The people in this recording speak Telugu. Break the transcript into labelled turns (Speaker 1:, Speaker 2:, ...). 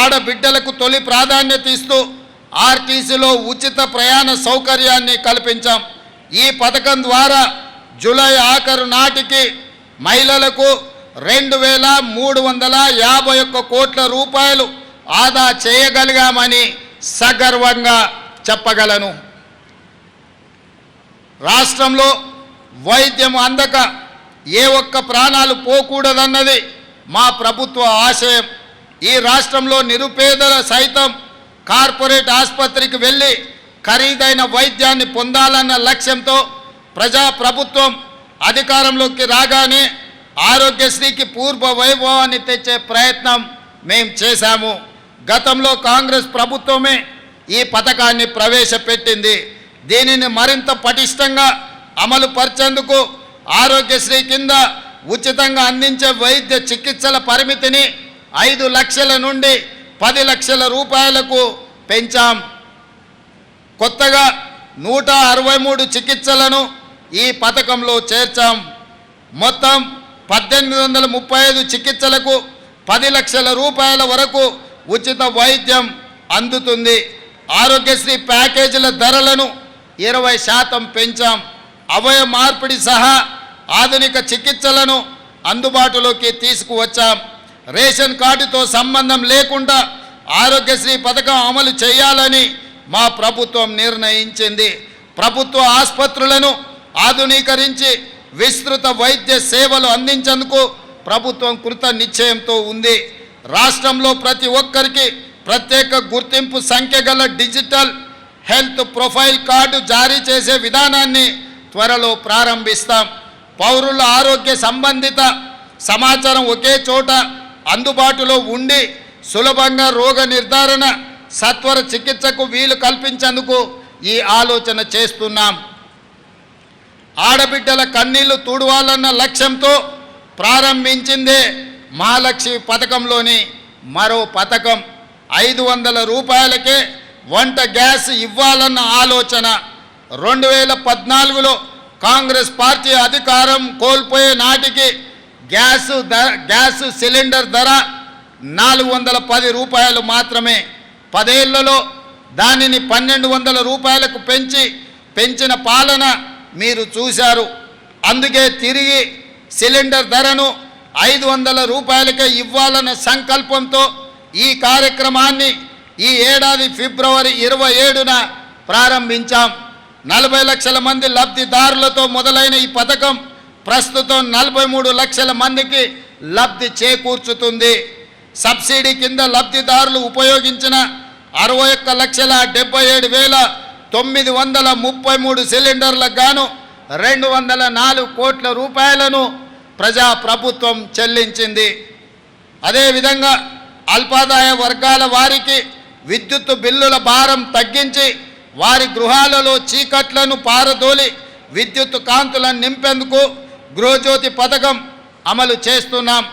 Speaker 1: ఆడబిడ్డలకు తొలి ప్రాధాన్యత ఇస్తూ ఆర్టీసీలో ఉచిత ప్రయాణ సౌకర్యాన్ని కల్పించాం. ఈ పథకం ద్వారా జూలై ఆఖరు నాటికి మహిళలకు 2,351 కోట్ల రూపాయలు ఆదా చేయగలిగామని సగర్వంగా చెప్పగలను. రాష్ట్రంలో వైద్యం అందక ఏ ఒక్క ప్రాణాలు పోకూడదన్నది మా ప్రభుత్వ ఆశయం. ఈ రాష్ట్రంలో నిరుపేదల సైతం కార్పొరేట్ ఆసుపత్రికి వెళ్ళి ఖరీదైన వైద్యాన్ని పొందాలన్న లక్ష్యంతో ప్రభుత్వం అధికారంలోకి రాగానే ఆరోగ్యశ్రీకి పూర్వ వైభవాన్ని తెచ్చే ప్రయత్నం మేము చేశాము. గతంలో కాంగ్రెస్ ప్రభుత్వమే ఈ పథకాన్ని ప్రవేశపెట్టింది. దీనిని మరింత పటిష్టంగా అమలు పరిచేందుకు ఆరోగ్యశ్రీ కింద ఉచితంగా అందించే వైద్య చికిత్సల పరిమితిని 5 లక్షల నుండి 10 లక్షల రూపాయలకు పెంచాం. కొత్తగా 163 చికిత్సలను ఈ పథకంలో చేర్చాం. మొత్తం 1835 చికిత్సలకు 10 లక్షల రూపాయల వరకు ఉచిత వైద్యం అందుతుంది. ఆరోగ్యశ్రీ ప్యాకేజీల ధరలను 20% పెంచాం. అవయవ మార్పిడి సహా ఆధునిక చికిత్సలను అందుబాటులోకి తీసుకువచ్చాం. రేషన్ కార్డుతో సంబంధం లేకుండా ఆరోగ్యశ్రీ పథకం అమలు చేయాలని మా ప్రభుత్వం నిర్ణయించింది. ప్రభుత్వ ఆసుపత్రులను ఆధునీకరించి విస్తృత వైద్య సేవలు అందించేందుకు ప్రభుత్వం కృత నిశ్చయంతో ఉంది. రాష్ట్రంలో ప్రతి ఒక్కరికి ప్రత్యేక గుర్తింపు సంఖ్య గల డిజిటల్ హెల్త్ ప్రొఫైల్ కార్డు జారీ చేసే విధానాన్ని త్వరలో ప్రారంభిస్తాం. పౌరుల ఆరోగ్య సంబంధిత సమాచారం ఒకే చోట అందుబాటులో ఉండి సులభంగా రోగ నిర్ధారణ సత్వర చికిత్సకు వీలు కల్పించేందుకు ఈ ఆలోచన చేస్తున్నాం. ఆడబిడ్డల కన్నీళ్లు తుడవాలన్న లక్ష్యంతో ప్రారంభించిందే మహాలక్ష్మి పథకంలోని మరో పథకం. 500 రూపాయలకే వంట గ్యాస్ ఇవ్వాలన్న ఆలోచన. 2014లో కాంగ్రెస్ పార్టీ అధికారం కోల్పోయే నాటికి గ్యాస్ సిలిండర్ ధర 410 రూపాయలు మాత్రమే. 10 ఏళ్లలో దానిని 1200 రూపాయలకు పెంచిన పాలన మీరు చూశారు. అందుకే తిరిగి సిలిండర్ ధరను 500 రూపాయలకే ఇవ్వాలన్న సంకల్పంతో ఈ కార్యక్రమాన్ని ఈ ఏడాది ఫిబ్రవరి 27న ప్రారంభించాం. 40 లక్షల మంది లబ్ధిదారులతో మొదలైన ఈ పథకం ప్రస్తుతం 43 లక్షల మందికి లబ్ధి చేకూర్చుతుంది. సబ్సిడీ కింద లబ్ధిదారులు ఉపయోగించిన 61,77,933 సిలిండర్లకు గాను 204 కోట్ల రూపాయలను ప్రభుత్వం చెల్లించింది. అదేవిధంగా అల్పాదాయ వర్గాల వారికి విద్యుత్ బిల్లుల భారం తగ్గించి వారి గృహాలలో చీకట్లను పారదోలి విద్యుత్ కాంతులను నింపేందుకు గృహజ్యోతి పథకం అమలు చేస్తున్నాం.